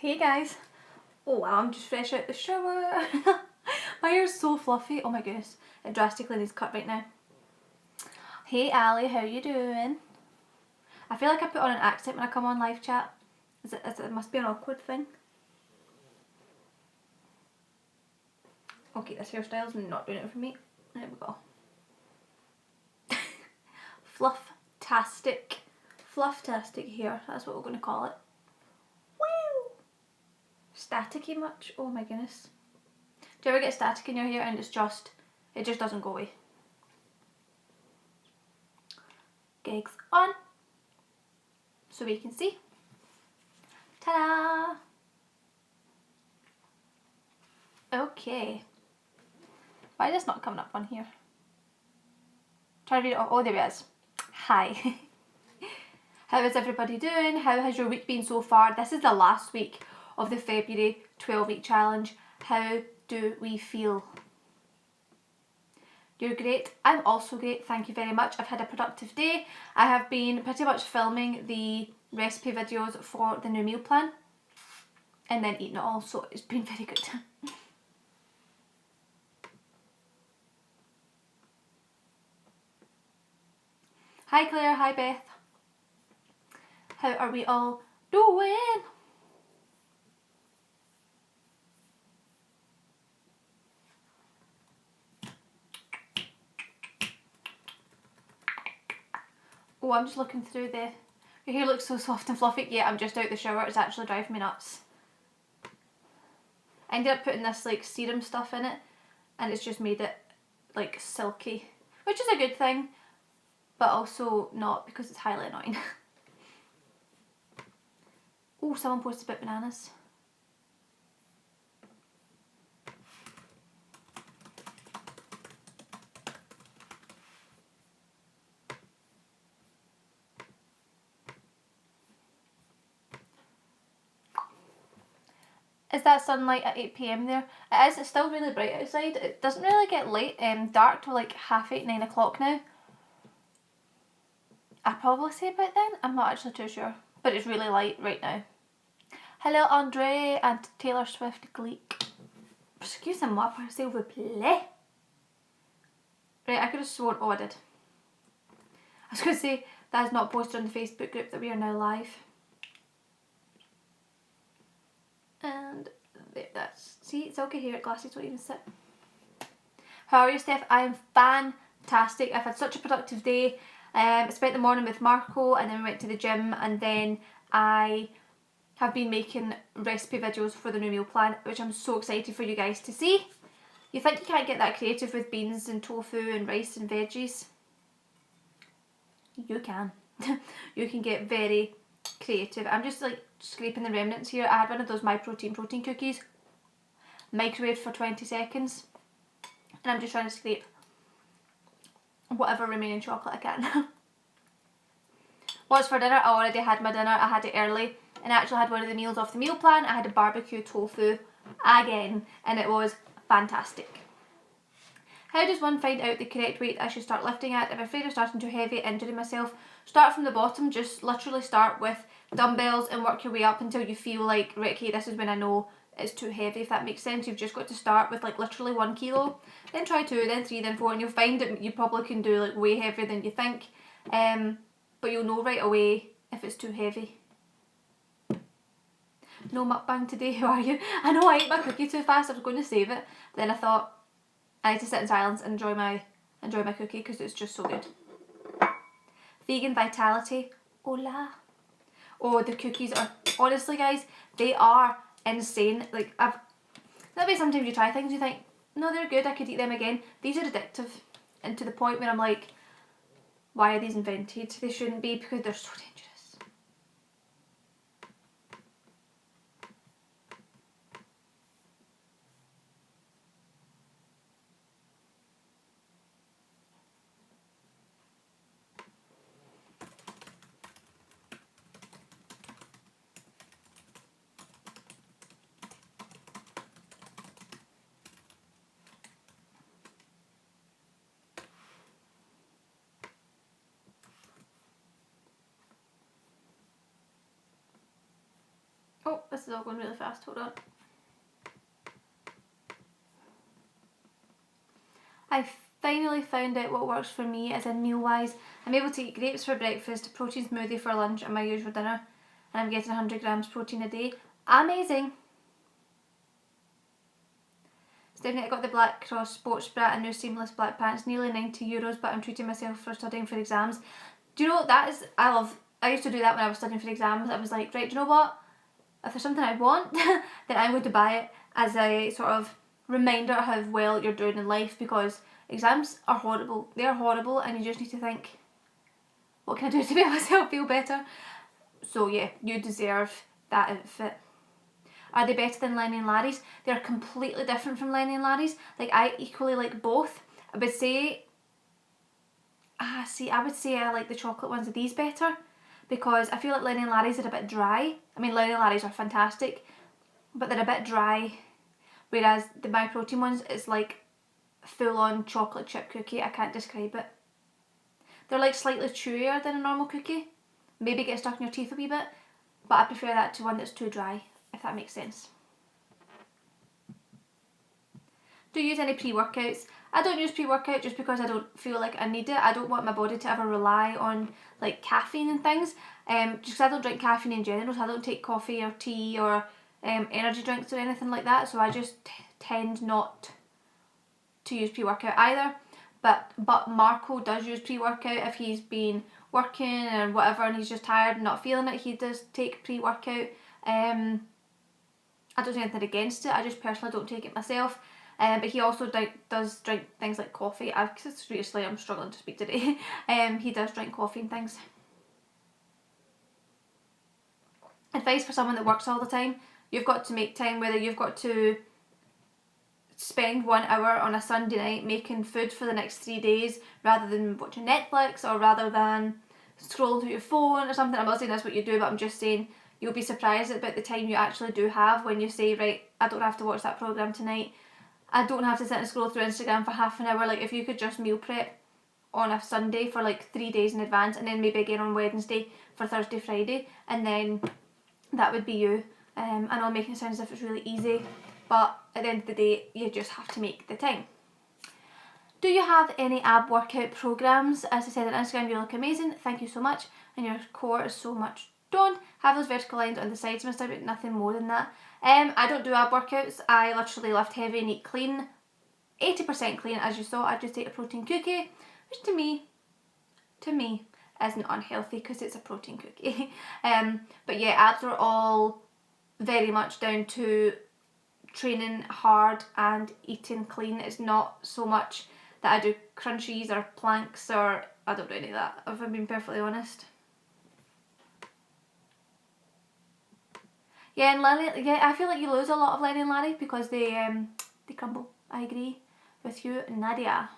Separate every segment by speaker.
Speaker 1: Hey guys. Oh wow, I'm just fresh out the shower. My hair's so fluffy. Oh my goodness. It drastically needs cut right now. Hey Ali, how you doing? I feel like I put on an accent when I come on live chat. It must be an awkward thing. Okay, this hairstyle's not doing it for me. There we go. Fluff-tastic. Fluff-tastic hair. That's what we're going to call it. Woo! Staticky much? Oh my goodness. Do you ever get static in your hair and it just doesn't go away? Gigs on. So we can see. Ta-da! Okay. Why is this not coming up on here? Try to read it. Oh, there it is. Hi. How is everybody doing? How has your week been so far? This is the last week of the February 12-week challenge. How do we feel? You're great. I'm also great. Thank you very much. I've had a productive day. I have been pretty much filming the recipe videos for the new meal plan and then eating it all, so it's been very good. Hi Claire, hi Beth. How are we all doing? Oh, I'm just looking through the... Your hair looks so soft and fluffy. Yeah, I'm just out the shower. It's actually driving me nuts. I ended up putting this like serum stuff in it and it's just made it like silky, which is a good thing, but also not because it's highly annoying. Oh, someone posted about bananas. Is that sunlight at 8 PM there? It is. It's still really bright outside. It doesn't really get late, dark till like 8:30, 9 o'clock now. I'd probably say about then. I'm not actually too sure, but it's really light right now. Hello Andre and Taylor Swift Gleek. Excusez-moi, s'il vous plaît. Right, I could have sworn... Oh, I did. I was going to say, that is not posted on the Facebook group that we are now live. And there, that's... See, it's okay here. Glasses don't even sit. How are you, Steph? I am fantastic. I've had such a productive day. I spent the morning with Marco and then we went to the gym, and then I have been making recipe videos for the new meal plan, which I'm so excited for you guys to see. You think you can't get that creative with beans and tofu and rice and veggies? You can. You can get very creative. I'm just like scraping the remnants here. I had one of those My Protein cookies, microwaved for 20 seconds, and I'm just trying to scrape whatever remaining chocolate I can. What's for dinner? I already had my dinner. I had it early and I actually had one of the meals off the meal plan. I had a barbecue tofu again and it was fantastic. How does one find out the correct weight I should start lifting at? If I'm afraid of starting too heavy, injuring myself, start from the bottom. Just literally start with dumbbells and work your way up until you feel like, right, okay, this is when I know it's too heavy, if that makes sense. You've just got to start with like literally 1 kilo, then try 2, then 3, then 4, and you'll find that you probably can do like way heavier than you think. But you'll know right away if it's too heavy. No mukbang today, how are you? I know I ate my cookie too fast, I was going to save it, but then I thought I need to sit in silence and enjoy my cookie because it's just so good. Vegan vitality, hola. Oh, the cookies are, honestly guys, they are insane. Like, that way sometimes you try things you think, no, they're good, I could eat them again. These are addictive, and to the point where I'm like, why are these invented? They shouldn't be, because they're so dangerous. Oh, this is all going really fast, hold on. I finally found out what works for me as in meal wise. I'm able to eat grapes for breakfast, a protein smoothie for lunch and my usual dinner, and I'm getting 100 grams protein a day. Amazing! Stephanie, I got the Black Cross sports bra and new seamless black pants, nearly €90, but I'm treating myself for studying for exams. Do you know, that is, I used to do that when I was studying for exams. I was like, right, do you know what? If there's something I want, then I'm going to buy it as a sort of reminder of how well you're doing in life, because exams are horrible. They are horrible and you just need to think, what can I do to make myself feel better? So yeah, you deserve that outfit. Are they better than Lenny and Larry's? They're completely different from Lenny and Larry's. Like, I equally like both. I would say, I would say I like the chocolate ones of these better, because I feel like Lenny and Larry's are a bit dry. I mean, Lenny and Larry's are fantastic, but they're a bit dry. Whereas the My Protein ones, it's like full on chocolate chip cookie. I can't describe it. They're like slightly chewier than a normal cookie. Maybe get stuck in your teeth a wee bit, but I prefer that to one that's too dry, if that makes sense. Do you use any pre-workouts? I don't use pre-workout just because I don't feel like I need it. I don't want my body to ever rely on like caffeine and things. Just because I don't drink caffeine in general, so I don't take coffee or tea or energy drinks or anything like that. So I just tend not to use pre-workout either. But Marco does use pre-workout if he's been working and whatever and he's just tired and not feeling it. He does take pre-workout. I don't do anything against it. I just personally don't take it myself. But he also does drink things like coffee. Seriously, I'm struggling to speak today. He does drink coffee and things. Advice for someone that works all the time. You've got to make time, whether you've got to spend 1 hour on a Sunday night making food for the next 3 days rather than watching Netflix or rather than scrolling through your phone or something. I'm not saying that's what you do, but I'm just saying you'll be surprised about the time you actually do have when you say, right, I don't have to watch that programme tonight. I don't have to sit and scroll through Instagram for half an hour. Like, if you could just meal prep on a Sunday for like 3 days in advance and then maybe again on Wednesday for Thursday, Friday, and then that would be you. I know I'm making it sound as if it's really easy, but at the end of the day, you just have to make the time. Do you have any ab workout programs? As I said on Instagram, you look amazing. Thank you so much. And your core is so much toned. Have those vertical lines on the sides and stuff, but nothing more than that. I don't do ab workouts. I literally lift heavy and eat clean. 80% clean, as you saw. I just ate a protein cookie, which to me isn't unhealthy because it's a protein cookie. But yeah, abs are all very much down to training hard and eating clean. It's not so much that I do crunchies or planks, or I don't do any of that, if I'm being perfectly honest. Yeah, and Lenny, yeah, I feel like you lose a lot of Lenny and Larry because they crumble. I agree with you, Nadia.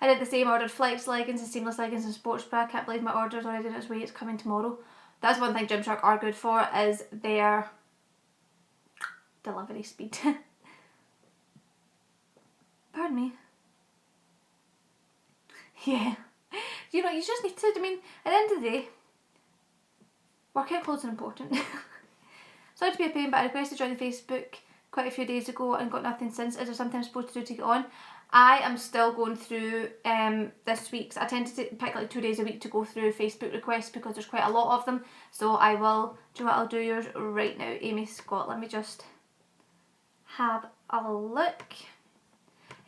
Speaker 1: I did the same, ordered flex leggings and seamless leggings and sports bra. Can't believe my order's already on its way. It's coming tomorrow. That's one thing Gymshark are good for, is their delivery speed. Pardon me. Yeah. You know, you just need to, I mean, at the end of the day, workout clothes are important. Sorry to be a pain, but I requested to join the Facebook quite a few days ago and got nothing since. Is there something I'm supposed to do to get on? I am still going through this week's. I tend to pick like 2 days a week to go through Facebook requests because there's quite a lot of them. So I will, do you know what, I'll do yours right now, Amy Scott. Let me just have a look.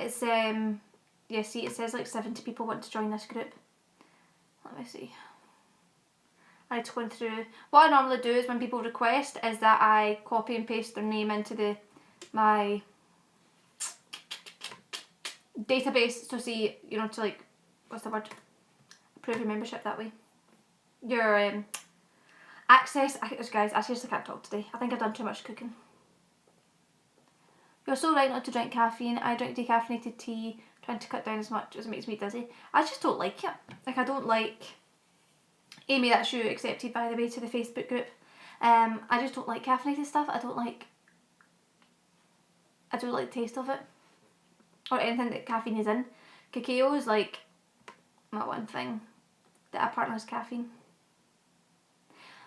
Speaker 1: It's, yeah, see, it says like 70 people want to join this group. Let me see. I need to go through. What I normally do is when people request is that I copy and paste their name into my database, so see, you know, to like, what's the word? Approve your membership that way. Your access. Guys, I seriously can't talk today. I think I've done too much cooking. You're so right not to drink caffeine. I drink decaffeinated tea, trying to cut down as much as it makes me dizzy. I just don't like it. Like, I don't like... Amy, that's you accepted, by the way, to the Facebook group. I just don't like caffeinated stuff. I don't like the taste of it. Or anything that caffeine is in. Cacao is like my one thing that apparently has caffeine.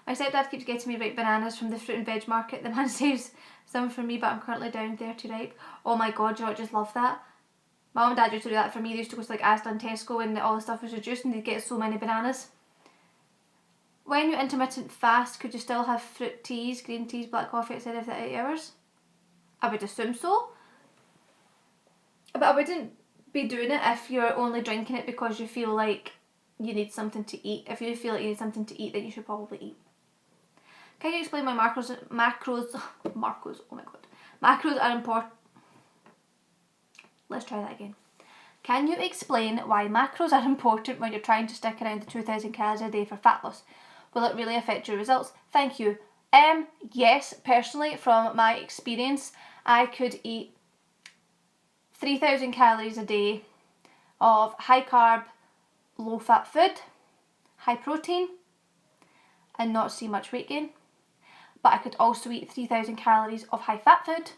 Speaker 1: My stepdad keeps getting me ripe bananas from the fruit and veg market. The man saves some for me, but I'm currently down 30 ripe. Oh my god, I just love that. My mum and dad used to do that for me. They used to go to like Asda and Tesco and all the stuff was reduced and they'd get so many bananas. When you intermittent fast, could you still have fruit teas, green teas, black coffee outside of the 8 hours? I would assume so. But I wouldn't be doing it if you're only drinking it because you feel like you need something to eat. If you feel like you need something to eat, then you should probably eat. Can you explain why macros, oh my god. Macros are important. Let's try that again. Can you explain why macros are important when you're trying to stick around the 2,000 calories a day for fat loss? Will it really affect your results? Thank you. Yes, personally, from my experience, I could eat 3,000 calories a day of high carb, low fat food, high protein, and not see much weight gain. But I could also eat 3,000 calories of high fat food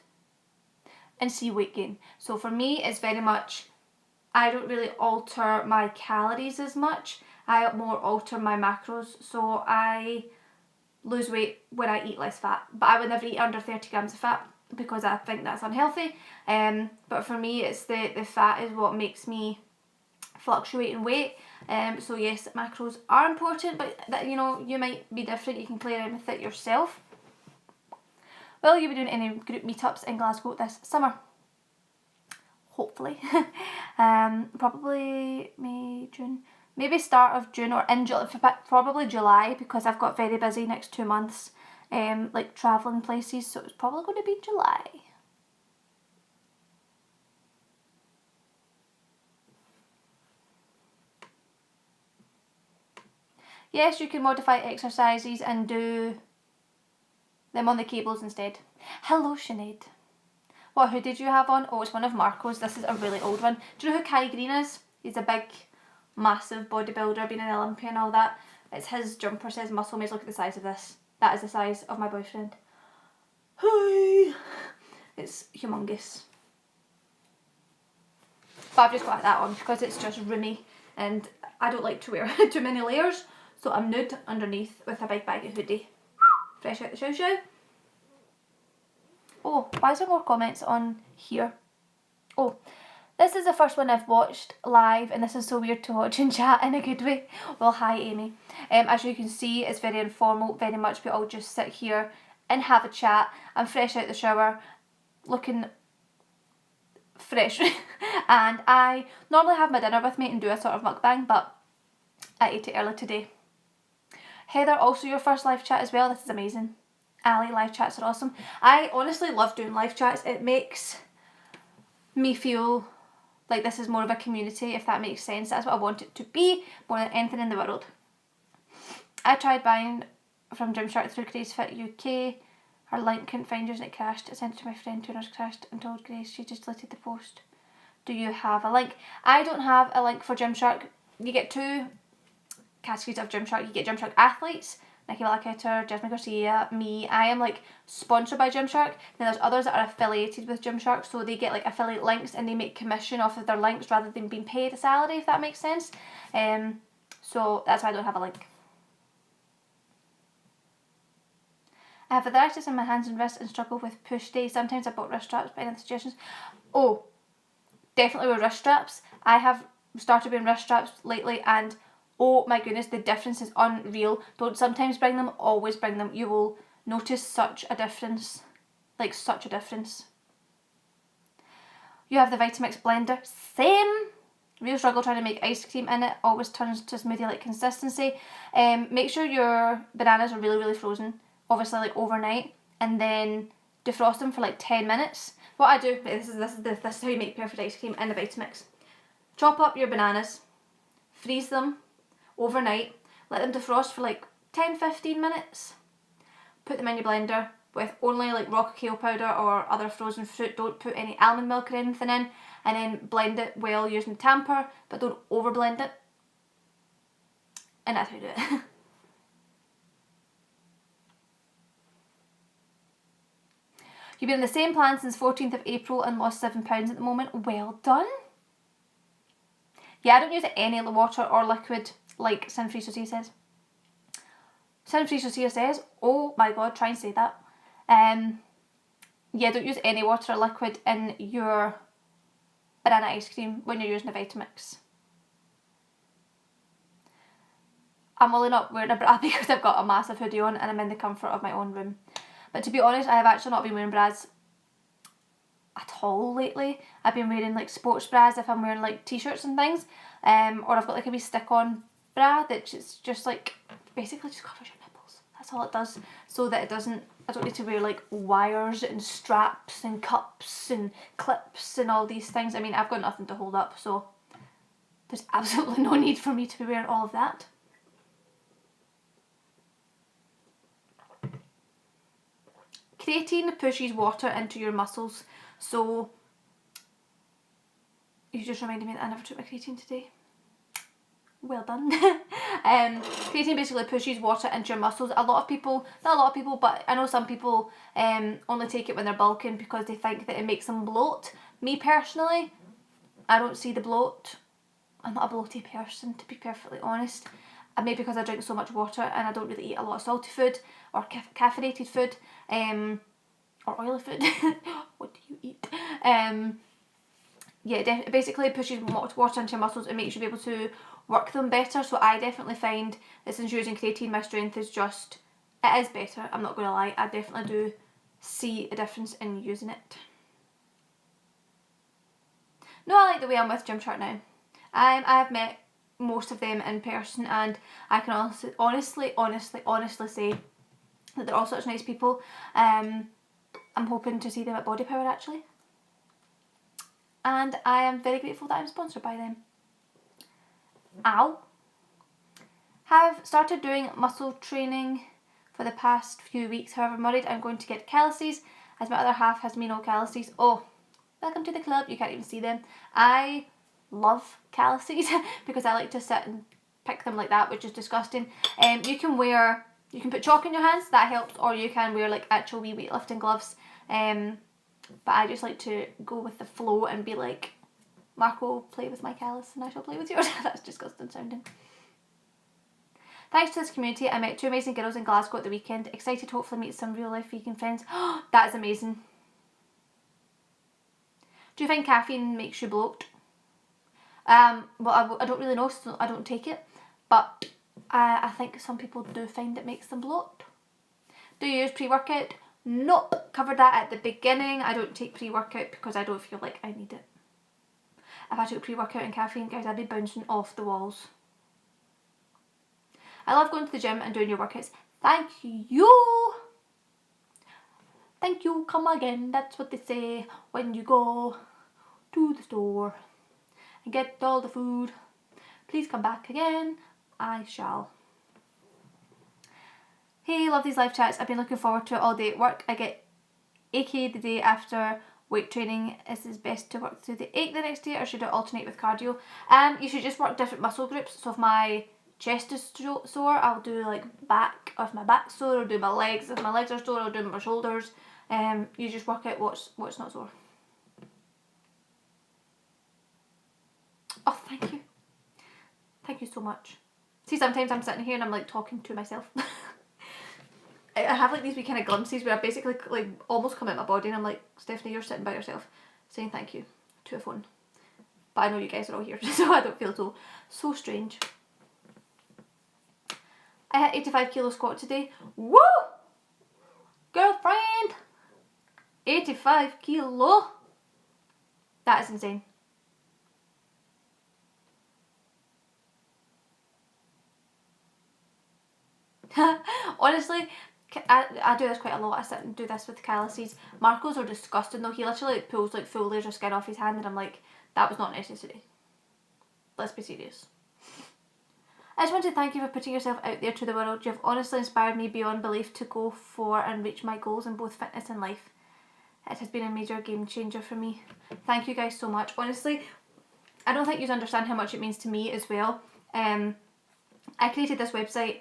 Speaker 1: and see weight gain. So for me, it's very much, I don't really alter my calories as much. I more alter my macros. So I lose weight when I eat less fat. But I would never eat under 30 grams of fat because I think that's unhealthy. But for me, it's the fat is what makes me fluctuate in weight. So yes, macros are important, but that, you know, you might be different. You can play around with it yourself. Will you be doing any group meetups in Glasgow this summer? Hopefully. Probably May, June. Maybe start of June or in July, probably July, because I've got very busy next 2 months, like travelling places, so it's probably going to be July. Yes, you can modify exercises and do them on the cables instead. Hello, Sinead. What hoodie did you have on? Oh, it's one of Marco's. This is a really old one. Do you know who Kai Green is? He's a big, massive bodybuilder, been an Olympian and all that. It's his jumper, says muscle maze. Look at the size of this. That is the size of my boyfriend. Hi. It's humongous. But I've just got that on because it's just roomy and I don't like to wear too many layers. So I'm nude underneath with a big baggy hoodie. Fresh out the show show. Oh, why is there more comments on here? Oh, this is the first one I've watched live and this is so weird to watch and chat in a good way. Well, hi Amy. As you can see, it's very informal, very much we all just sit here and have a chat. I'm fresh out the shower, looking fresh. And I normally have my dinner with me and do a sort of mukbang, but I ate it early today. Heather, also your first live chat as well. This is amazing. Ali, live chats are awesome. I honestly love doing live chats. It makes me feel like this is more of a community, if that makes sense. That's what I want it to be more than anything in the world. I tried buying from Gymshark through Grace Fit UK. Her link couldn't find yours and it crashed. I sent it to my friend who crashed and told Grace. She just deleted the post. Do you have a link? I don't have a link for Gymshark. You get 2 categories of Gymshark. You get Gymshark athletes, Nikki Blackhetter, Jasmine Garcia, me. I am like sponsored by Gymshark. Then there's others that are affiliated with Gymshark, so they get like affiliate links and they make commission off of their links rather than being paid a salary, if that makes sense. So that's why I don't have a link. I have arthritis in my hands and wrists and struggle with push days. Sometimes I bought wrist straps, but any suggestions? Oh, definitely with wrist straps. I have started wearing wrist straps lately and oh my goodness, the difference is unreal. Don't sometimes bring them, always bring them. You will notice such a difference. Like such a difference. You have the Vitamix blender. Same. Real struggle trying to make ice cream in it. Always turns to smoothie-like consistency. Make sure your bananas are really, really frozen. Obviously like overnight. And then defrost them for like 10 minutes. What I do, this is how you make perfect ice cream in the Vitamix. Chop up your bananas. Freeze them overnight, let them defrost for like 10-15 minutes, put them in your blender with only like rock kale powder or other frozen fruit. Don't put any almond milk or anything in, and then blend it well using a tamper, but don't over blend it. And that's how you do it. You've been on the same plan since 14th of April and lost 7 pounds at the moment. Well done. Yeah, I don't use any water or liquid like Sin Free Susie says. Sin Fraser says, oh my god, try and say that. Yeah, don't use any water or liquid in your banana ice cream when you're using a Vitamix. I'm only not wearing a bra because I've got a massive hoodie on and I'm in the comfort of my own room. But to be honest, I have actually not been wearing bras at all lately. I've been wearing like sports bras if I'm wearing like t-shirts and things, or I've got like a wee stick-on bra that's just like basically just covers your nipples. That's all it does, so that it doesn't, I don't need to wear like wires and straps and cups and clips and all these things. I mean, I've got nothing to hold up, so there's absolutely no need for me to be wearing all of that. Creatine pushes water into your muscles, so you just reminded me that I never took my creatine today. Well done. Creatine basically pushes water into your muscles. A lot of people, not a lot of people, but I know some people only take it when they're bulking because they think that it makes them bloat. Me personally, I don't see the bloat. I'm not a bloaty person, to be perfectly honest. Maybe because I drink so much water and I don't really eat a lot of salty food or caffeinated food, or oily food. What do you eat? Yeah, basically it pushes water into your muscles and makes you be able to work them better. So I definitely find that since using creatine, my strength is just, it is better. I'm not going to lie, I definitely do see a difference in using it. No, I like the way I'm with Gymshark now. I have met most of them in person and I can honestly say that they're all such nice people. I'm hoping to see them at Body Power actually. And I am very grateful that I'm sponsored by them. Ow. Have started doing muscle training for the past few weeks. However, I'm worried I'm going to get calluses as my other half has me no calluses. Oh, welcome to the club. You can't even see them. I love calluses because I like to sit and pick them like that, which is disgusting. You can put chalk in your hands, that helps, or you can wear like actual wee weightlifting gloves. But I just like to go with the flow and be like, Marco, play with my callus and I shall play with yours. That's disgusting sounding. Thanks to this community, I met 2 amazing girls in Glasgow at the weekend. Excited to hopefully meet some real life vegan friends. That is amazing. Do you find caffeine makes you bloat? Well, I don't really know, so I don't take it. But I think some people do find it makes them bloat. Do you use pre-workout? Nope, covered that at the beginning. I don't take pre-workout because I don't feel like I need it. If I took pre-workout and caffeine, guys, I'd be bouncing off the walls. I love going to the gym and doing your workouts. Thank you. Thank you, come again. That's what they say when you go to the store and get all the food. Please come back again. I shall. Hey, love these live chats. I've been looking forward to it all day at work. I get achy the day after weight training. Is it best to work through the ache the next day or should I alternate with cardio? You should just work different muscle groups. So if my chest is sore, I'll do like back. Or if my back's sore, I'll do my legs. If my legs are sore, I'll do my shoulders. You just work out what's not sore. Oh, thank you. Thank you so much. See, sometimes I'm sitting here and I'm like talking to myself. I have like these wee kind of glimpses where I basically like almost come out my body and I'm like, Stephanie, you're sitting by yourself saying thank you to a phone. But I know you guys are all here, so I don't feel so strange. I had 85 kilo squat today. Woo! Girlfriend! 85 kilo! That is insane. Honestly, I do this quite a lot. I sit and do this with calluses. Marco's are disgusting though. He literally like pulls like full layers of skin off his hand and I'm like, that was not necessary. Let's be serious. I just want to thank you for putting yourself out there to the world. You have honestly inspired me beyond belief to go for and reach my goals in both fitness and life. It has been a major game changer for me. Thank you guys so much. Honestly, I don't think you understand how much it means to me as well. I created this website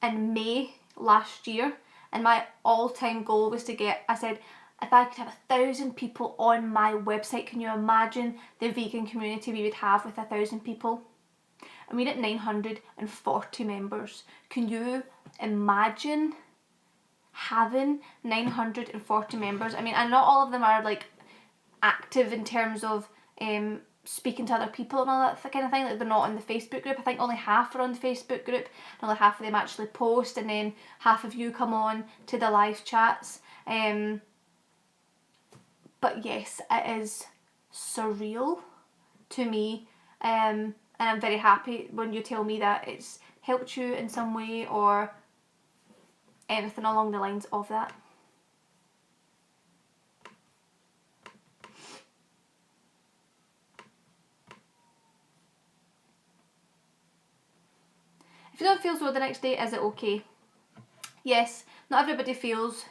Speaker 1: in May last year and my all-time goal was to get, I said, if I could have 1,000 people on my website, can you imagine the vegan community we would have with 1,000 people? and we're at 940 members. Can you imagine having 940 members? I mean, and not all of them are like active in terms of speaking to other people and all that kind of thing. Like, they're not on the Facebook group. I think only half are on the Facebook group, and only half of them actually post, and then half of you come on to the live chats. But yes, it is surreal to me, and I'm very happy when you tell me that it's helped you in some way or anything along the lines of that. If you don't feel sore the next day, is it okay? Yes, not everybody feels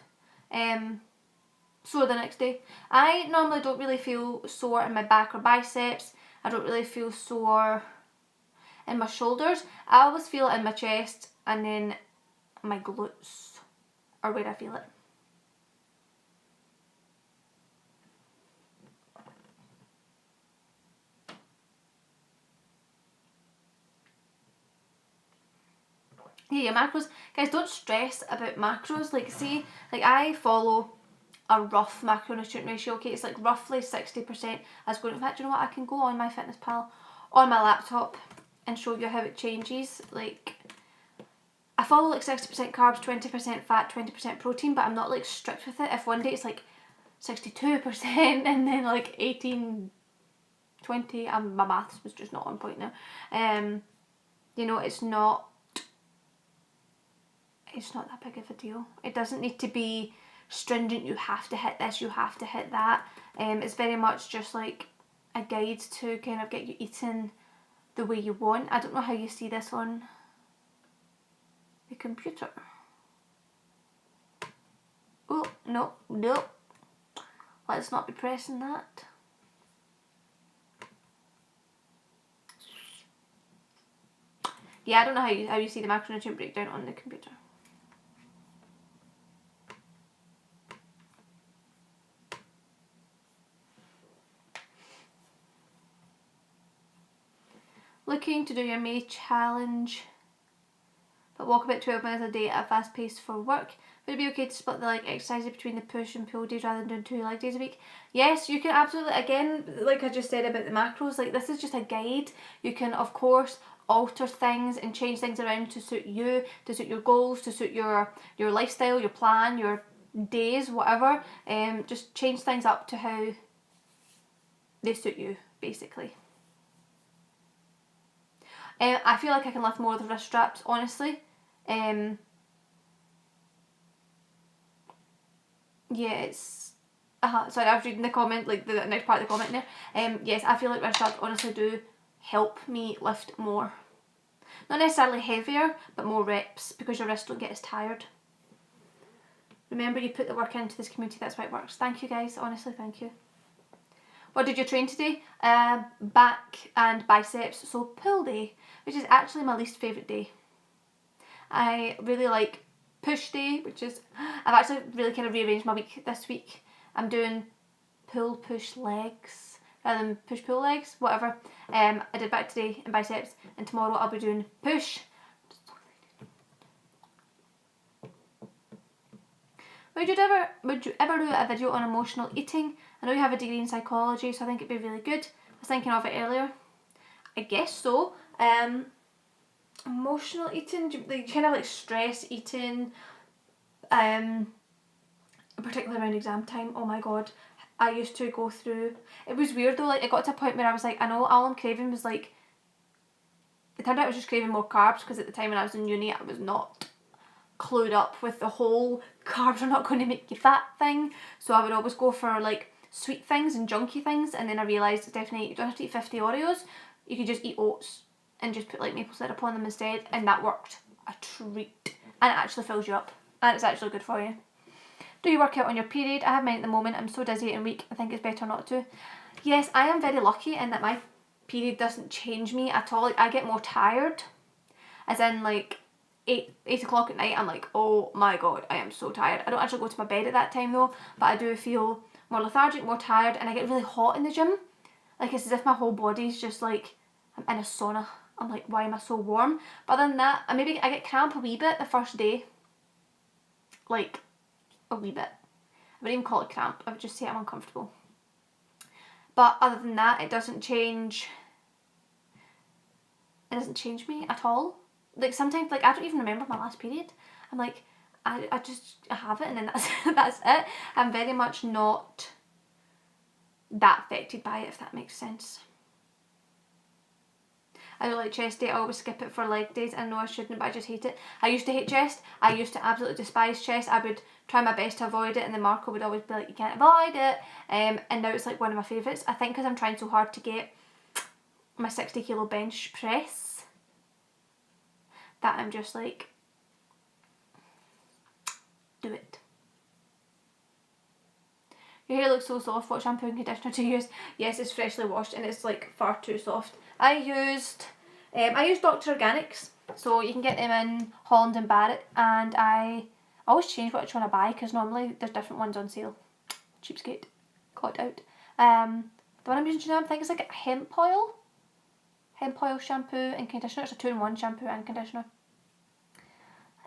Speaker 1: sore the next day. I normally don't really feel sore in my back or biceps. I don't really feel sore in my shoulders. I always feel it in my chest, and then my glutes are where I feel it. Yeah, your macros. Guys, don't stress about macros. Like, see, like I follow a rough macronutrient ratio, okay? It's like roughly 60%. I was going, in fact, you know what? I can go on MyFitnessPal on my laptop and show you how it changes. Like, I follow like 60% carbs, 20% fat, 20% protein, but I'm not like strict with it. If one day it's like 62% and then like 18, 20, my maths was just not on point now. You know, it's not that big of a deal. It doesn't need to be stringent, you have to hit this, you have to hit that. It's very much just like a guide to kind of get you eating the way you want. I don't know how you see this on the computer. Oh, no. Let's not be pressing that. Yeah, I don't know how you see the macronutrient breakdown on the computer. Looking to do your May challenge, but walk about 12 minutes a day at a fast pace for work. Would it be okay to split the leg exercises between the push and pull days rather than doing 2 leg days a week? Yes, you can absolutely. Again, like I just said about the macros, like this is just a guide. You can, of course, alter things and change things around to suit you, to suit your goals, to suit your lifestyle, your plan, your days, whatever. Just change things up to how they suit you, basically. I feel like I can lift more with the wrist straps, honestly. Yeah, it's... sorry, I was reading the comment, like the next part of the comment there. Yes, I feel like wrist straps honestly do help me lift more. Not necessarily heavier, but more reps, because your wrists don't get as tired. Remember, you put the work into this community, that's why it works. Thank you guys, honestly, thank you. What did you train today? Back and biceps, so pull day, which is actually my least favourite day. I really like push day, which is, I've actually really kind of rearranged my week this week. I'm doing pull, push legs, rather than push, pull legs, whatever. I did back today and biceps, and tomorrow I'll be doing push. Would you ever do a video on emotional eating? I know you have a degree in psychology, so I think it'd be really good. I was thinking of it earlier. I guess so. Emotional eating, kind of like stress eating, particularly around exam time. Oh my god, I used to go through, it was weird though, like it got to a point where I was like, I know all I'm craving was like, it turned out I was just craving more carbs, because at the time when I was in uni I was not clued up with the whole carbs are not going to make you fat thing, so I would always go for like sweet things and junky things, and then I realised definitely you don't have to eat 50 Oreos, you could just eat oats and just put like maple syrup on them instead, and that worked a treat, and it actually fills you up and it's actually good for you. Do you work out on your period? I have mine at the moment. I'm so dizzy and weak, I think it's better not to. Yes, I am very lucky in that my period doesn't change me at all. Like, I get more tired, as in like 8 o'clock at night I'm like, oh my god, I am so tired. I don't actually go to my bed at that time though, but I do feel more lethargic, more tired, and I get really hot in the gym. Like, it's as if my whole body's just like, I'm in a sauna I'm like, why am I so warm? But other than that, I get cramp a wee bit the first day. Like, a wee bit. I wouldn't even call it cramp. I would just say I'm uncomfortable. But other than that, it doesn't change. It doesn't change me at all. Like, sometimes, like, I don't even remember my last period. I'm like, I have it, and then that's it. I'm very much not that affected by it, if that makes sense. I don't like chest day. I always skip it for leg days. I know I shouldn't, but I just hate it. I used to hate chest. I used to absolutely despise chest. I would try my best to avoid it, and then Marco would always be like, you can't avoid it. And now it's like one of my favourites. I think because I'm trying so hard to get my 60 kilo bench press that I'm just like, do it. Your hair looks so soft. What shampoo and conditioner to use? Yes, it's freshly washed and it's like far too soft. I used Dr. Organics, so you can get them in Holland and Barrett, and I always change which one I buy because normally there's different ones on sale. Cheapskate. Caught out. The one I'm using now, I think it's like hemp oil shampoo and conditioner. It's a 2-in-1 shampoo and conditioner.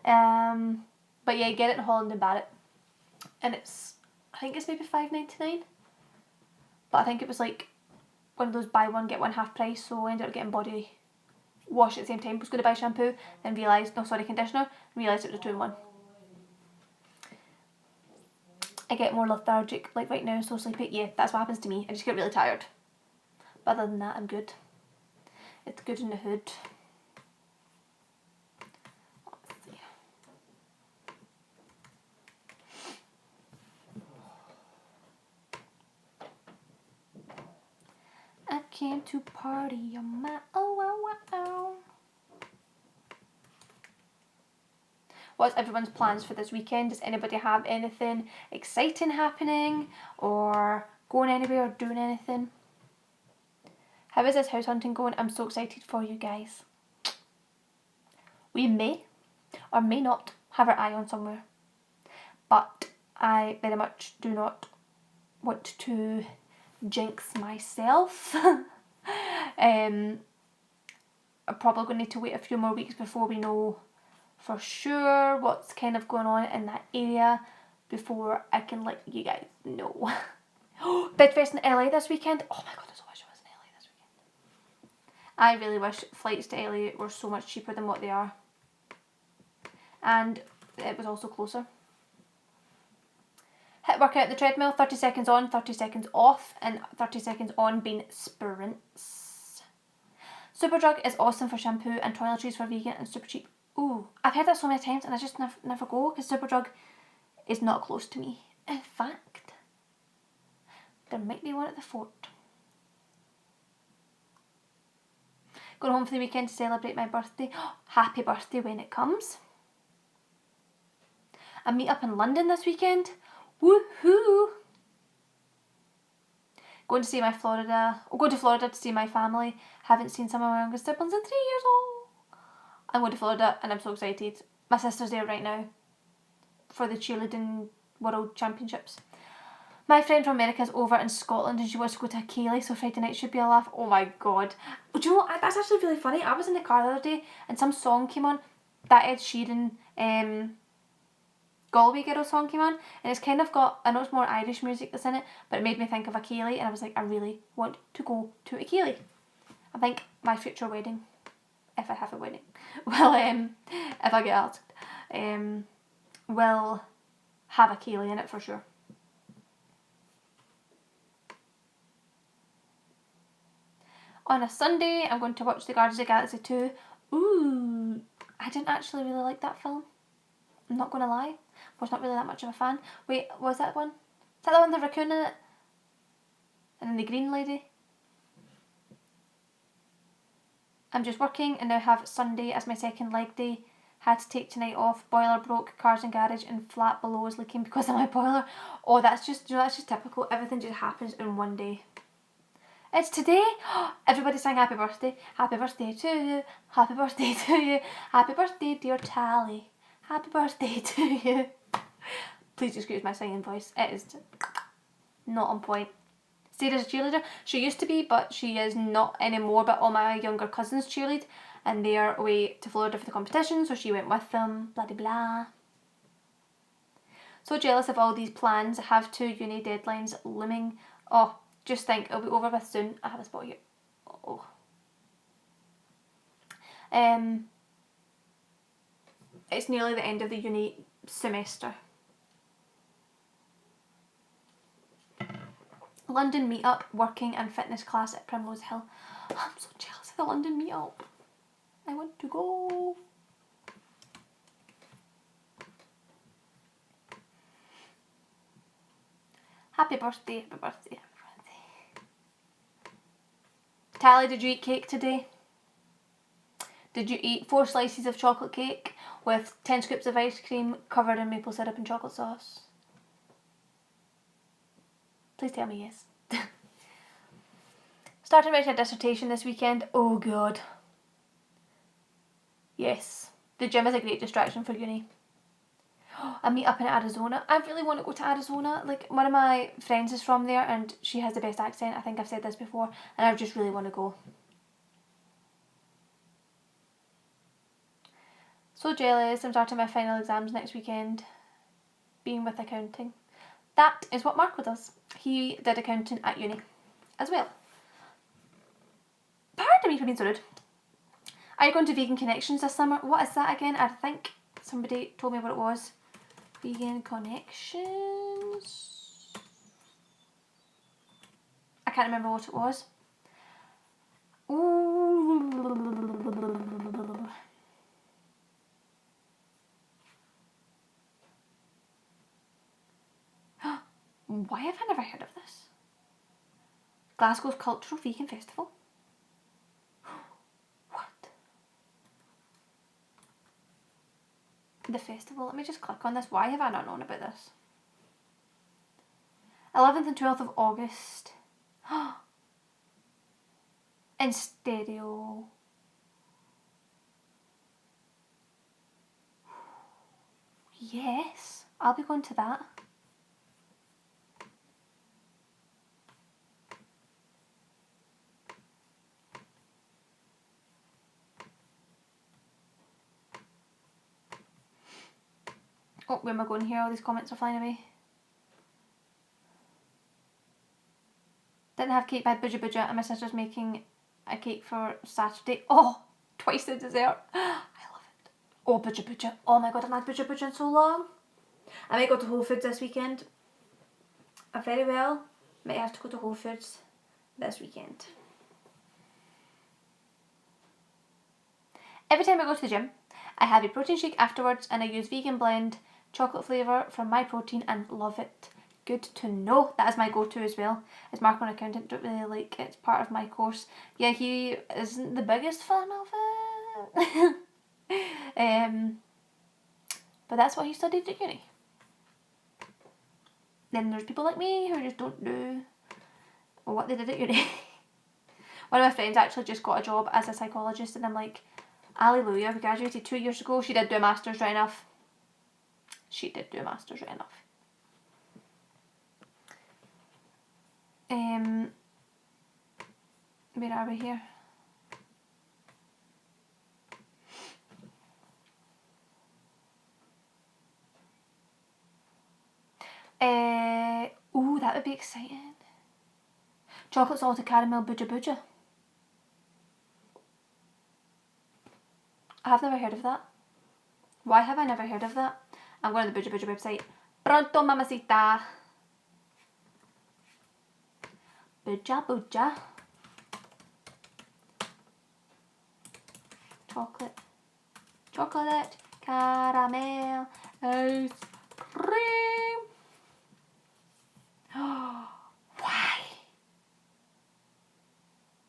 Speaker 1: But yeah, get it in Holland and Barrett, and I think it's maybe $5.99, but I think it was like one of those buy one get one half price, so I ended up getting body wash at the same time. I was going to buy shampoo, then conditioner, and realised it was a 2-in-1. I get more lethargic, like right now, so sleepy. Yeah, that's what happens to me. I just get really tired. But other than that, I'm good. It's good in the hood. Let's see. I came to party on my own. What's everyone's plans for this weekend? Does anybody have anything exciting happening, or going anywhere or doing anything? How is this house hunting going? I'm so excited for you guys. We may or may not have our eye on somewhere, but I very much do not want to jinx myself. I'm probably going to need to wait a few more weeks before we know for sure what's kind of going on in that area before I can let you guys know. Bedfest in LA this weekend. Oh my god, I so wish I was in LA this weekend. I really wish flights to LA were so much cheaper than what they are. And it was also closer. HIIT workout the treadmill, 30 seconds on, 30 seconds off, and 30 seconds on being sprints. Superdrug is awesome for shampoo, and toiletries for vegan and super cheap. Ooh, I've heard that so many times and I just never go because Superdrug is not close to me. In fact, there might be one at the fort. Going home for the weekend to celebrate my birthday. Happy birthday when it comes. A meet up in London this weekend. Woohoo! Going to Florida to see my family. Haven't seen some of my youngest siblings in 3 years old. I'm going to Florida and I'm so excited. My sister's there right now for the cheerleading world championships. My friend from America is over in Scotland and she wants to go to a Keeley, so Friday night should be a laugh. Oh my god. Do you know, that's actually really funny. I was in the car the other day and some song came on. That Ed Sheeran Galway Girl song came on, and it's kind of got, I know it's more Irish music that's in it, but it made me think of a Keeley, and I was like, I really want to go to a Keeley. I think my future wedding, if I have a wedding, well, if I get asked, will have a Keeley in it for sure. On a Sunday, I'm going to watch The Guardians of the Galaxy 2. Ooh, I didn't actually really like that film. I'm not going to lie. Was not really that much of a fan. Wait, was that one? Is that the one with the raccoon in it? And then the green lady? I'm just working and now have Sunday as my second leg day. Had to take tonight off. Boiler broke, cars in garage, and flat below is leaking because of my boiler. Oh, that's just typical. Everything just happens in one day. It's today. Everybody sang happy birthday. Happy birthday to you. Happy birthday to you. Happy birthday, dear Tally. Happy birthday to you. Please excuse my singing voice. It is not on point. Sarah's a cheerleader. She used to be, but she is not anymore. But all my younger cousins cheerlead, and they're away to Florida for the competition, so she went with them. Blah blah blah. So jealous of all these plans. I have 2 uni deadlines looming. Oh, just think, it'll be over with soon. I have a spot here. Oh. It's nearly the end of the uni semester. London meetup, working and fitness class at Primrose Hill. Oh, I'm so jealous of the London meetup. I want to go. Happy birthday, happy birthday, happy birthday. Tally, did you eat cake today? Did you eat 4 slices of chocolate cake with 10 scoops of ice cream covered in maple syrup and chocolate sauce? Please tell me yes. Started writing a dissertation this weekend. Oh god. Yes. The gym is a great distraction for uni. A meet up in Arizona. I really want to go to Arizona. Like, one of my friends is from there and she has the best accent. I think I've said this before. And I just really want to go. So jealous. I'm starting my final exams next weekend. Being with accounting. That is what Marco does. He did accounting at uni as well. Pardon me for being so rude. Are you going to Vegan Connections this summer? What is that again? I think somebody told me what it was. Vegan Connections. I can't remember what it was. Ooh. Why have I never heard of this? Glasgow's Cultural Vegan Festival. What? The festival. Let me just click on this. Why have I not known about this? 11th and 12th of August. In stereo. Yes, I'll be going to that. Oh, where am I going here? All these comments are flying away. Didn't have cake by Buja Buja and my sister's making a cake for Saturday. Oh, twice the dessert. I love it. Oh, Buja Buja. Oh my god, I've had Buja Buja in so long. I might go to Whole Foods this weekend. I very well might have to go to Whole Foods this weekend. Every time I go to the gym, I have a protein shake afterwards and I use vegan blend chocolate flavour from my protein and love it. Good to know. That is my go-to as well. As Marco, an accountant, don't really like it. It's part of my course. Yeah, he isn't the biggest fan of it. But that's what he studied at uni. Then there's people like me who just don't do what they did at uni. One of my friends actually just got a job as a psychologist and I'm like, hallelujah, we graduated 2 years ago. She did do a master's, right enough. She did do a master's, right enough. Where are we here? Ooh, that would be exciting. Chocolate salted caramel Buja Buja. I have never heard of that. Why have I never heard of that? I'm going to the Buja Buja website. Pronto, mamacita. Buja Buja. Chocolate, caramel, ice cream. Why?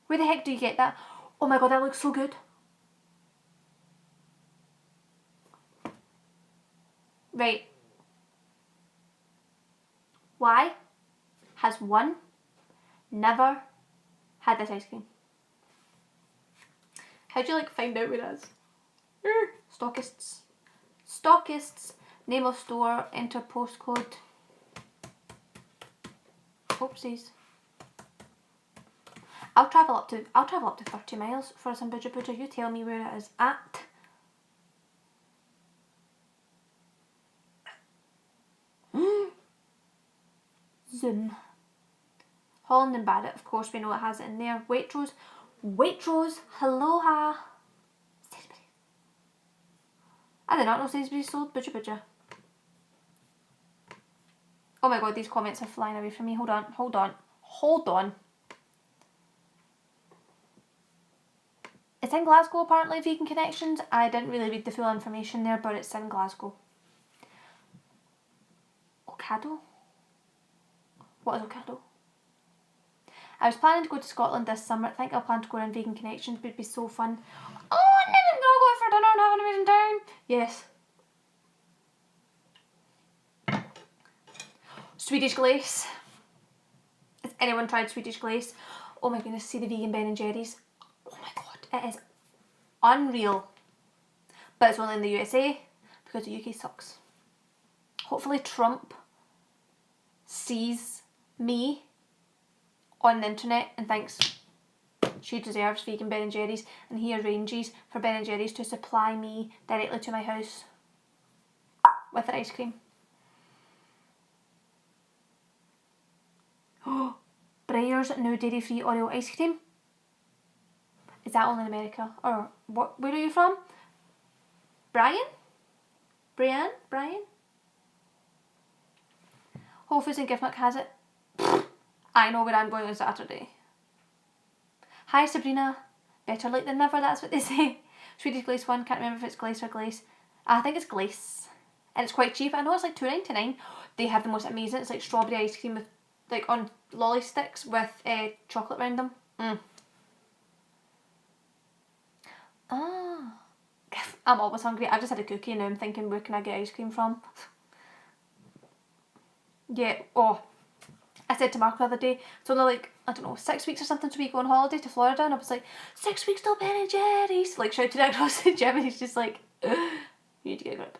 Speaker 1: Where the heck do you get that? Oh my god, that looks so good. Right. Why has one never had this ice cream? How do you find out where it is? Stockists. Stockists. Name of store. Enter postcode. Oopsies. I'll travel up to 30 miles for some Buja Buja. You tell me where it is at. Zoom. Holland and Barrett, of course, we know it has it in there. Waitrose, Aloha. Sainsbury's. I did not know Sainsbury's sold Buja Buja. Oh my god, these comments are flying away from me. Hold on. It's in Glasgow, apparently, Vegan Connections. I didn't really read the full information there, but it's in Glasgow. Ocado? What is Ocado? I was planning to go to Scotland this summer. I think I'll plan to go around Vegan Connections. It would be so fun. Oh, and then I'm going to go out for dinner and have an amazing time. Yes. Swedish Glace. Has anyone tried Swedish Glace? Oh my goodness, see the vegan Ben and Jerry's. Oh my god, it is unreal. But it's only in the USA because the UK sucks. Hopefully Trump sees me on the internet and thinks she deserves vegan Ben and Jerry's, and he arranges for Ben and Jerry's to supply me directly to my house with their ice cream. Oh, Breyer's new dairy-free Oreo ice cream. Is that only in America? Or what? Where are you from? Brian? Whole Foods and Gift Milk has it. I know where I'm going on Saturday. Hi Sabrina. Better late than never, that's what they say. Swedish Glace one, can't remember if it's Glace or Glace. I think it's Glace. And it's quite cheap. I know it's like $2.99. They have the most amazing, it's like strawberry ice cream with, like, on lolly sticks with chocolate around them. Ah. I'm always hungry. I've just had a cookie and now I'm thinking, where can I get ice cream from? Yeah, oh. I said to Mark the other day, it's only like, I don't know, 6 weeks or something till we go on holiday to Florida, and I was like, 6 weeks till Ben and Jerry's, like shouted it across the gym, and he's just like, you need to get a grip.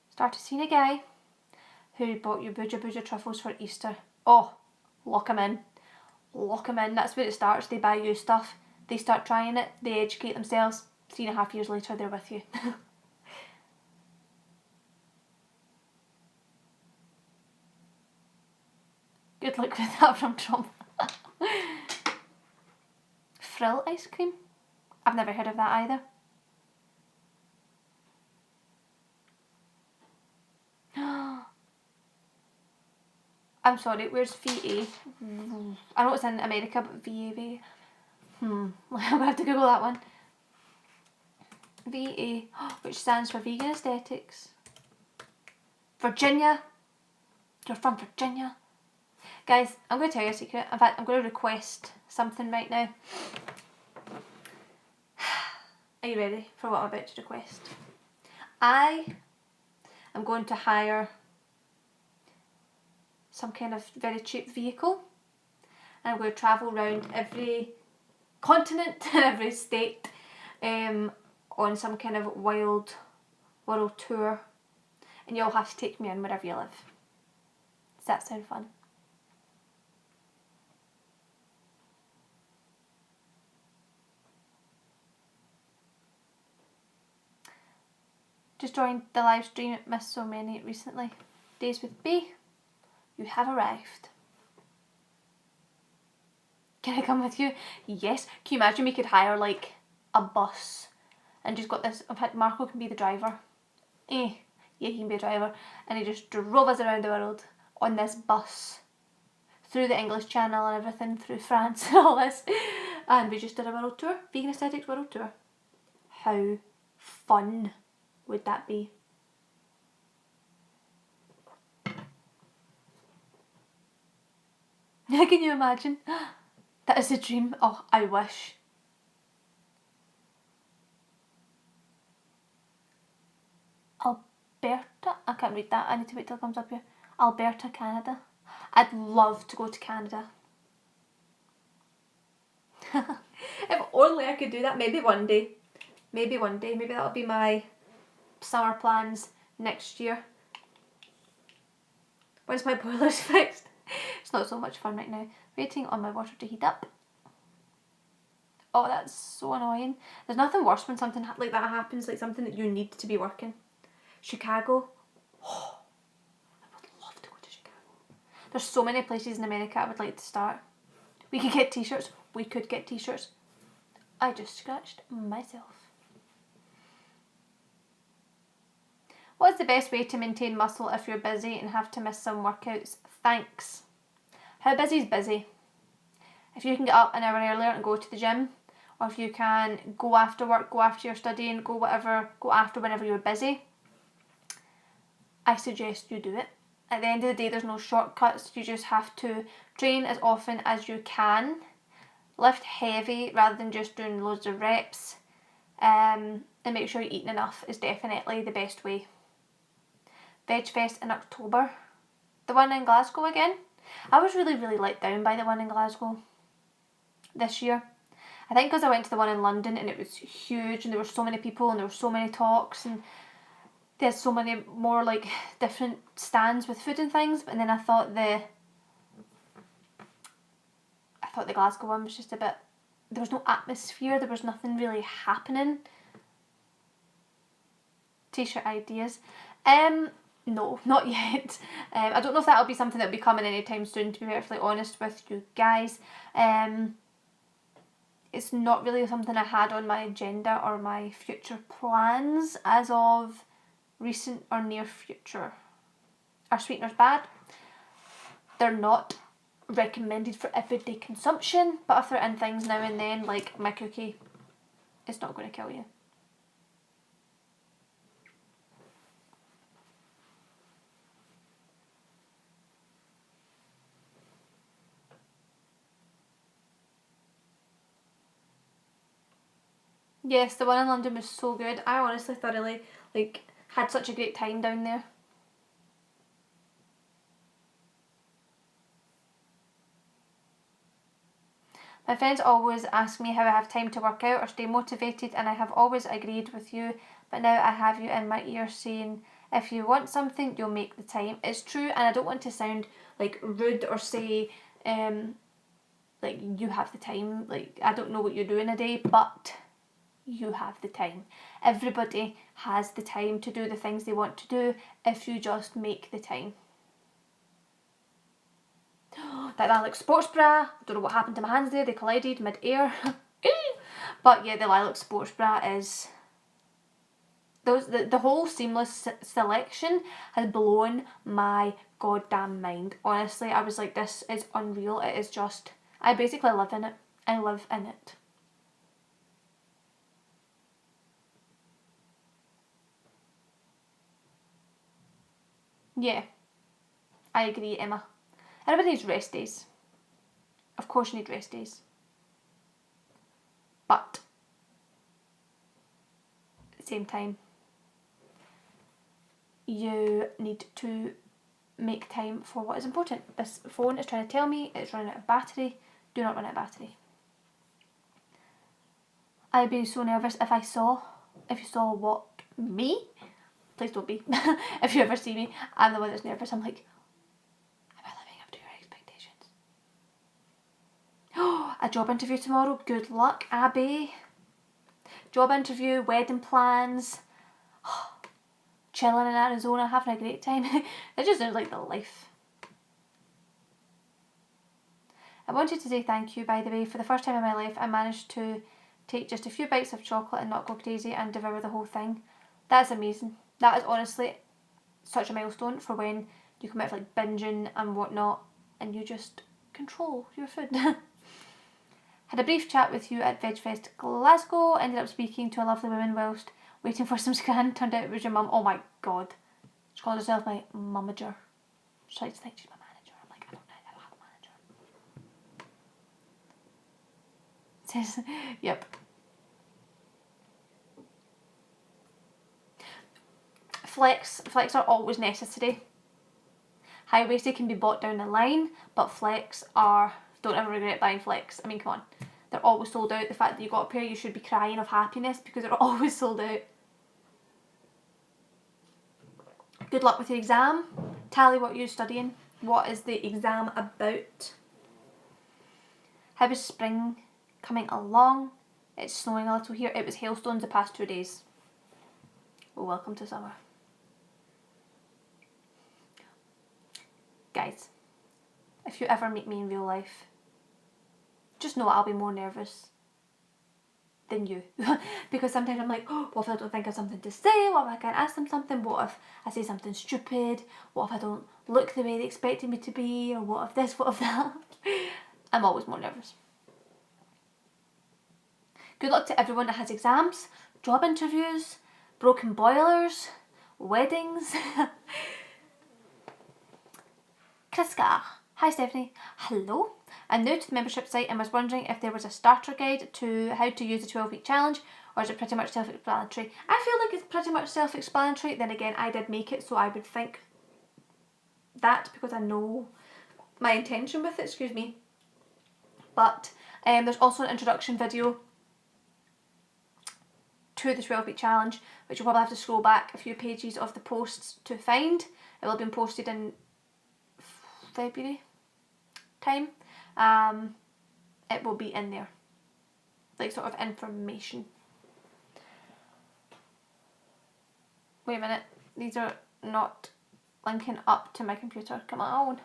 Speaker 1: Started seeing a guy who bought you Buja Buja truffles for Easter. Oh, lock him in. That's where it starts. They buy you stuff, they start trying it, they educate themselves. 3.5 years later, they're with you. Good luck with that from Trump. Frill ice cream? I've never heard of that either. I'm sorry, where's VA? I know it's in America, but VA. I'm gonna have to Google that one. VA, which stands for Vegan Aesthetics. Virginia. You're from Virginia. Guys, I'm going to tell you a secret. In fact, I'm going to request something right now. Are you ready for what I'm about to request? I am going to hire some kind of very cheap vehicle, and I'm going to travel around every continent and every state on some kind of wild world tour, and you'll have to take me in wherever you live. Does that sound fun? Just joined the live stream, missed so many recently. Days with B, you have arrived. Can I come with you? Yes. Can you imagine we could hire like a bus and just got this, in fact Marco can be the driver. Yeah, he can be a driver, and he just drove us around the world on this bus through the English Channel and everything, through France and all this, and we just did a world tour, Vegan Aesthetics world tour. How fun would that be? Can you imagine? That is a dream. Oh, I wish. Alberta? I can't read that. I need to wait till it comes up here. Alberta, Canada. I'd love to go to Canada. If only I could do that. Maybe one day. Maybe that'll be my summer plans next year. once my boiler's fixed. It's not so much fun right now. Waiting on my water to heat up. Oh, that's so annoying. There's nothing worse when something like that happens, like something that you need to be working. Chicago. Oh, I would love to go to Chicago. There's so many places in America I would like to start. We could get t-shirts. We could get t-shirts. I just scratched myself. What's the best way to maintain muscle if you're busy and have to miss some workouts? Thanks. How busy is busy? If you can get up an hour earlier and go to the gym, or if you can go after work, go after your studying, go after whenever you're busy, I suggest you do it. At the end of the day, there's no shortcuts. You just have to train as often as you can, lift heavy rather than just doing loads of reps, and make sure you're eating enough is definitely the best way. Veg Fest in October. The one in Glasgow again. I was really let down by the one in Glasgow this year. I think because I went to the one in London and it was huge and there were so many people and there were so many talks and there's so many more like different stands with food and things, and then I thought the Glasgow one was just a bit, there was no atmosphere, there was nothing really happening. T-shirt ideas. No, not yet. I don't know if that'll be something that'll be coming anytime soon, to be perfectly honest with you guys. It's not really something I had on my agenda or my future plans as of recent or near future. Are sweeteners bad? They're not recommended for everyday consumption, but if they're in things now and then, like my cookie, it's not going to kill you. Yes, the one in London was so good. I honestly thoroughly had such a great time down there. My friends always ask me how I have time to work out or stay motivated, and I have always agreed with you, but now I have you in my ear saying if you want something you'll make the time. It's true, and I don't want to sound like rude or say like you have the time, like I don't know what you do in a day, but you have the time. Everybody has the time to do the things they want to do if you just make the time. That lilac sports bra, don't know what happened to my hands there, they collided mid-air. But yeah, the lilac sports bra is, the whole seamless selection has blown my goddamn mind. Honestly, I was like, this is unreal. It is just, I basically live in it. I live in it. Yeah, I agree, Emma. Everybody needs rest days. Of course you need rest days. But at the same time, you need to make time for what is important. This phone is trying to tell me it's running out of battery. Do not run out of battery. I'd be so nervous if you saw what me? Please don't be. If you ever see me, I'm the one that's nervous. I'm like, am I living up to your expectations? Oh, a job interview tomorrow. Good luck, Abby. Job interview, wedding plans. Chilling in Arizona, having a great time. It just sounds like the life. I wanted to say thank you, by the way. For the first time in my life, I managed to take just a few bites of chocolate and not go crazy and devour the whole thing. That's amazing. That is honestly such a milestone for when you come out of like binging and whatnot and you just control your food. Had a brief chat with you at VegFest Glasgow. Ended up speaking to a lovely woman whilst waiting for some scan. Turned out it was your mum. Oh my god. She called herself my mummager. She likes to think she's my manager. I'm like, I don't have a manager. Says, yep. Flex are always necessary. High-waisted can be bought down the line, but flex are, don't ever regret buying flex. I mean, come on. They're always sold out. The fact that you got a pair, you should be crying of happiness because they're always sold out. Good luck with your exam. Tally, what are you studying? What is the exam about? How is spring coming along? It's snowing a little here. It was hailstones the past 2 days. Well, welcome to summer. Guys, if you ever meet me in real life, just know I'll be more nervous than you. Because sometimes I'm like, oh, what if I don't think of something to say? What if I can't ask them something? What if I say something stupid? What if I don't look the way they expected me to be? Or what if this, what if that? I'm always more nervous. Good luck to everyone that has exams, job interviews, broken boilers, weddings. Kiska. Hi Stephanie. Hello. I'm new to the membership site and was wondering if there was a starter guide to how to use the 12-week challenge, or is it pretty much self-explanatory? I feel like it's pretty much self-explanatory. Then again, I did make it, so I would think that because I know my intention with it, excuse me. But there's also an introduction video to the 12-week challenge, which you'll probably have to scroll back a few pages of the posts to find. It will have been posted in February time. It will be in there, like sort of information. Wait a minute, these are not linking up to my computer. Come on,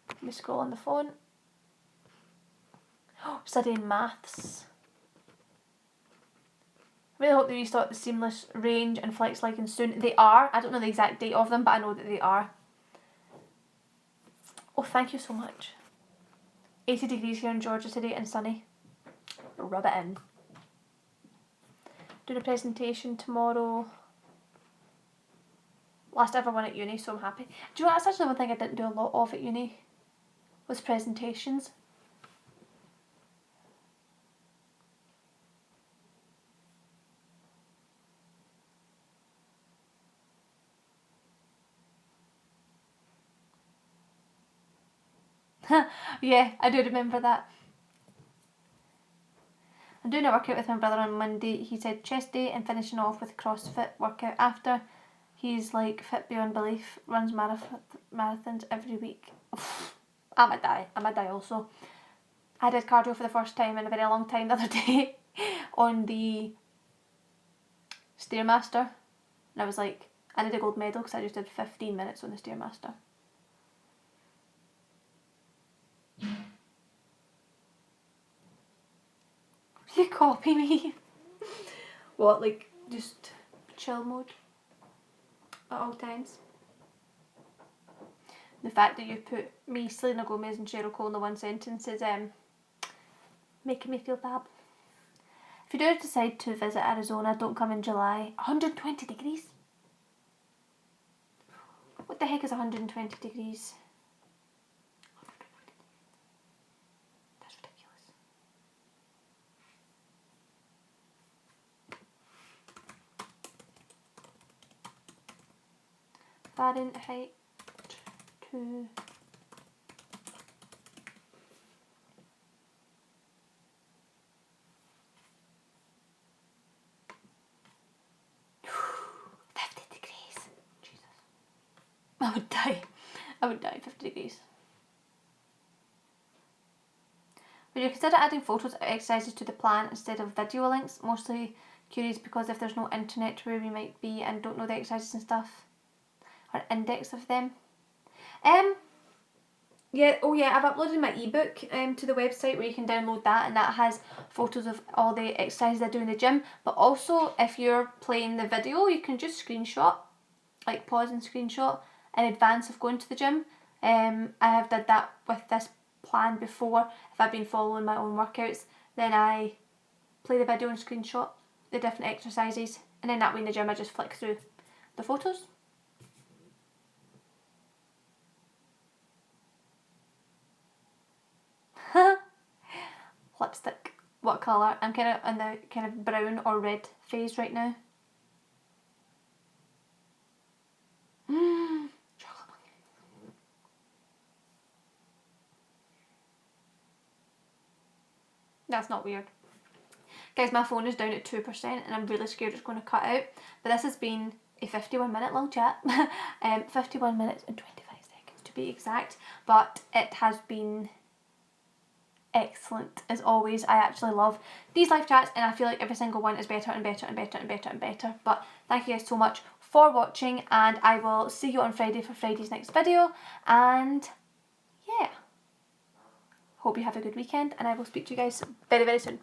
Speaker 1: let me scroll on the phone. Oh, studying maths. I really hope they restart the seamless range and flex leggings soon. They are. I don't know the exact date of them, but I know that they are. Oh, thank you so much. 80 degrees here in Georgia today and sunny. Rub it in. Doing a presentation tomorrow. Last ever one at uni, so I'm happy. Do you know what? That's actually one thing I didn't do a lot of at uni, was presentations. Yeah, I do remember that. I'm doing a workout with my brother on Monday. He said chest day and finishing off with CrossFit workout after. He's like fit beyond belief, runs marathons every week. I might die also. I did cardio for the first time in a very long time the other day on the Stairmaster. And I was like, I did a gold medal because I just did 15 minutes on the Stairmaster. You copy me? What, like just chill mode at all times? The fact that you put me, Selena Gomez and Cheryl Cole in the one sentence is making me feel fab. If you do decide to visit Arizona, don't come in July. 120 degrees? What the heck is 120 degrees? That's ridiculous. Fahrenheit to I would die. I would die. 50 degrees. Would you consider adding photos of exercises to the plan instead of video links? Mostly curious because if there's no internet where we might be and don't know the exercises and stuff, or index of them. Yeah, oh yeah, I've uploaded my ebook to the website where you can download that, and that has photos of all the exercises I do in the gym. But also, if you're playing the video, you can just screenshot, like pause and screenshot in advance of going to the gym. I have did that with this plan before. If I've been following my own workouts, then I play the video and screenshot the different exercises, and then that way in the gym I just flick through the photos. Lipstick. What colour? I'm kind of in the kind of brown or red phase right now. Chocolate monkey. That's not weird. Guys, my phone is down at 2% and I'm really scared it's going to cut out. But this has been a 51-minute long chat. 51 minutes and 25 seconds. be exact, but it has been excellent as always. I actually love these live chats, and I feel like every single one is better and better and better and better and better. But thank you guys so much for watching, and I will see you on Friday for Friday's next video. And yeah, hope you have a good weekend, and I will speak to you guys very, very soon.